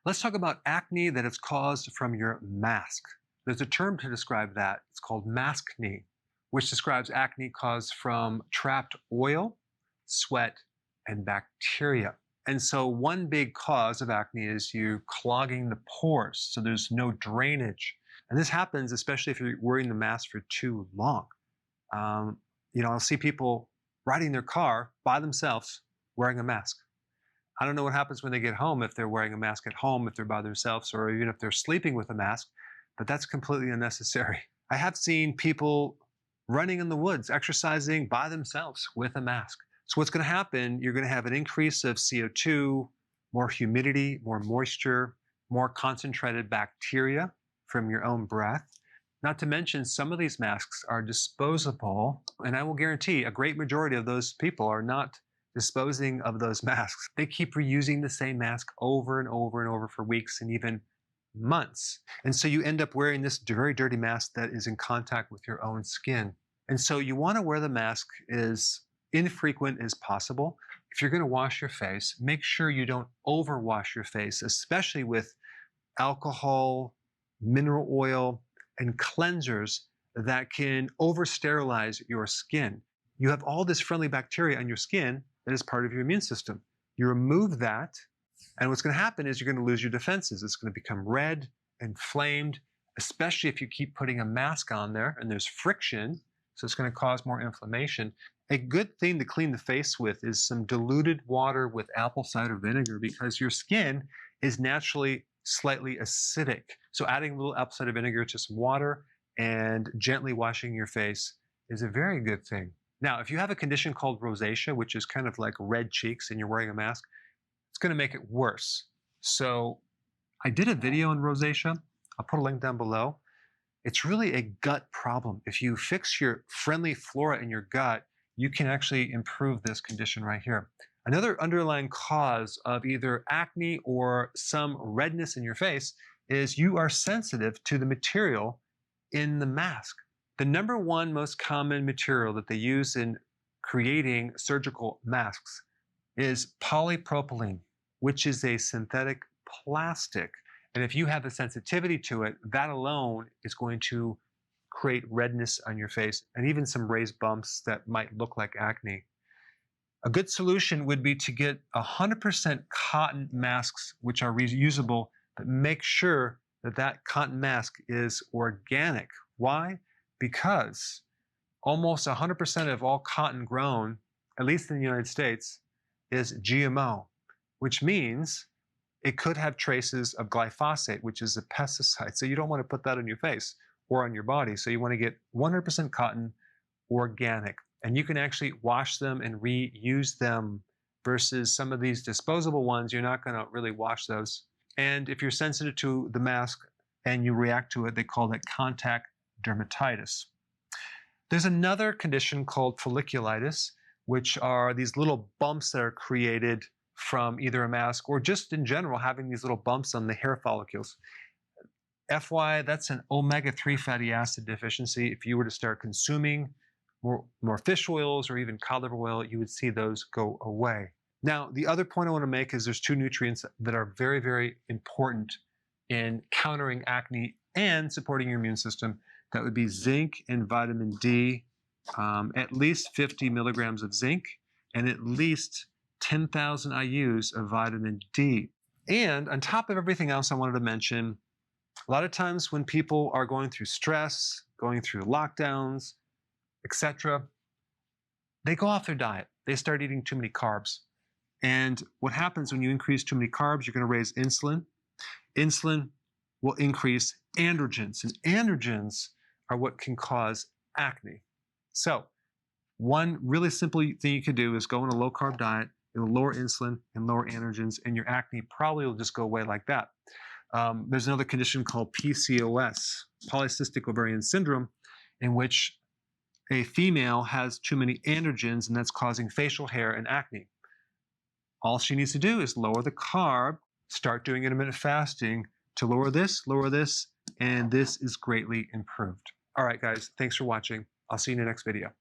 Let's talk about acne that is caused from your mask. There's a term to describe that. It's called Maskne, which describes acne caused from trapped oil, sweat, and bacteria. And so one big cause of acne is you clogging the pores, so there's no drainage. And this happens especially if you're wearing the mask for too long. I'll see people riding their car by themselves wearing a mask. I don't know what happens when they get home, if they're wearing a mask at home, if they're by themselves, or even if they're sleeping with a mask, but that's completely unnecessary. I have seen people running in the woods, exercising by themselves with a mask. So what's going to happen, you're going to have an increase of CO2, more humidity, more moisture, more concentrated bacteria from your own breath. Not to mention, some of these masks are disposable, and I will guarantee a great majority of those people are not disposing of those masks. They keep reusing the same mask over and over and over for weeks and even months. And so you end up wearing this very dirty mask that is in contact with your own skin. And so you want to wear the mask as infrequent as possible. If you're going to wash your face, make sure you don't overwash your face, especially with alcohol, mineral oil, and cleansers that can over-sterilize your skin. You have all this friendly bacteria on your skin that is part of your immune system. You remove that, and what's going to happen is you're going to lose your defenses. It's going to become red, inflamed, especially if you keep putting a mask on there and there's friction, so it's going to cause more inflammation. A good thing to clean the face with is some diluted water with apple cider vinegar, because your skin is naturally slightly acidic. So adding a little apple cider vinegar to some water and gently washing your face is a very good thing. Now, if you have a condition called rosacea, which is kind of like red cheeks and you're wearing a mask, it's going to make it worse. So I did a video on rosacea. I'll put a link down below. It's really a gut problem. If you fix your friendly flora in your gut, you can actually improve this condition right here. Another underlying cause of either acne or some redness in your face is you are sensitive to the material in the mask. The number one most common material that they use in creating surgical masks is polypropylene, which is a synthetic plastic. And if you have a sensitivity to it, that alone is going to create redness on your face and even some raised bumps that might look like acne. A good solution would be to get 100% cotton masks, which are reusable, but make sure that that cotton mask is organic. Why? Because almost 100% of all cotton grown, at least in the United States, is GMO, which means it could have traces of glyphosate, which is a pesticide. So you don't want to put that on your face or on your body. So you want to get 100% cotton organic. And you can actually wash them and reuse them versus some of these disposable ones. You're not going to really wash those. And if you're sensitive to the mask and you react to it, they call that contact dermatitis. There's another condition called folliculitis, which are these little bumps that are created from either a mask or just in general having these little bumps on the hair follicles. FY, that's an omega-3 fatty acid deficiency. If you were to start consuming more fish oils or even cod liver oil, you would see those go away. Now, the other point I want to make is there's two nutrients that are very, very important in countering acne and supporting your immune system. That would be zinc and vitamin D, at least 50 milligrams of zinc and at least 10,000 IUs of vitamin D. And on top of everything else I wanted to mention, a lot of times when people are going through stress, going through lockdowns, etc., they go off their diet. They start eating too many carbs. And what happens when you increase too many carbs, you're going to raise insulin. Insulin will increase androgens, and androgens are what can cause acne. So one really simple thing you could do is go on a low-carb diet. It'll lower insulin and lower androgens, and your acne probably will just go away like that. There's another condition called PCOS, polycystic ovarian syndrome, in which a female has too many androgens, and that's causing facial hair and acne. All she needs to do is lower the carb, start doing intermittent fasting to lower this, and this is greatly improved. All right, guys, thanks for watching. I'll see you in the next video.